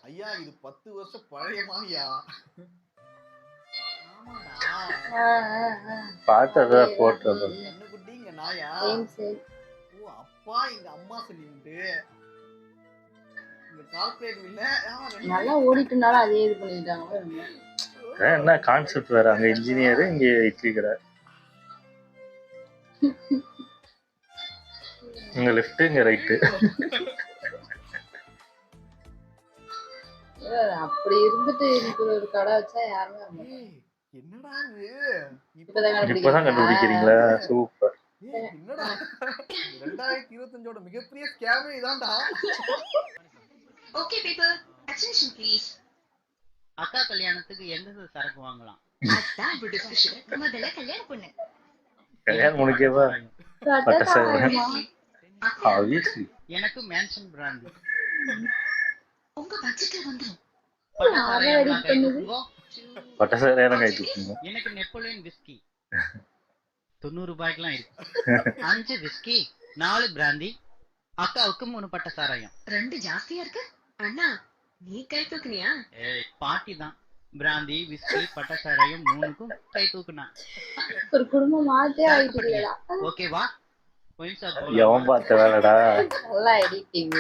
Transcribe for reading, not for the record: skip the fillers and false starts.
ஐயா இது 10 வருஷம் பழைய மாவியா. பார்த்தத போட்டது. கண்ணுக்குட்டி இங்க நாயா. ஓ அப்பா இங்க அம்மா சொல்லிட்டு இந்த கார்ப்பரேட் இல்ல நல்லா ஓடிட்டுனால அதே இது பண்ணிட்டாங்க. என்ன கான்செப்ட் வேற, அங்க இன்ஜினியர் இங்க இட்லி கடை. இங்க லெஃப்ட் இங்க ரைட். அப்படி இருந்துட்டு எனக்கு ஒரு கடை வச்சா யாருமே என்னடா இப்பதான் கண்டுபிடிக்கிறீங்களா? சூப்பர். என்னடா 2025ஓட மிகப்பெரிய ஸ்கேமே இதான்டா. Okay people attention please. அக்கா கல்யாணத்துக்கு எந்த சரக்கு வாங்கலாம்? அதான் இப்ப டிஸ்கஷன். முதல்ல கல்யாணம் பொண்ணு. கல்யாணம் முழுக்கேவா? ஆப்வியஸ்லி. எனக்கு மேன்ஷன் பிராண்ட். உங்க பட்ஜெட்ல வந்துரும். பட்டசாலையான கை தூக்குங்க. எனக்கு நெப்போலியன் விஸ்கி 90 ரூபாய்க்குலாம் இருக்கு. 5 விஸ்கி 4 பிராந்தி. அக்காவுக்கு 3 பட்ட சாராயம். 2 ஜாஸ்தியா இருக்கு. அண்ணா நீ கை தூக்குனியா? பாட்டி தான் பிராந்தி விஸ்கி பட்ட சாராயம் 3க்கும் கை தூக்குனா. ஒரு குடும்பம் மாத்தே ஆயிட்டுடா. ஓகேவா? எவன் பார்த்த வேலைடா. நல்லா எடிட்டிங்.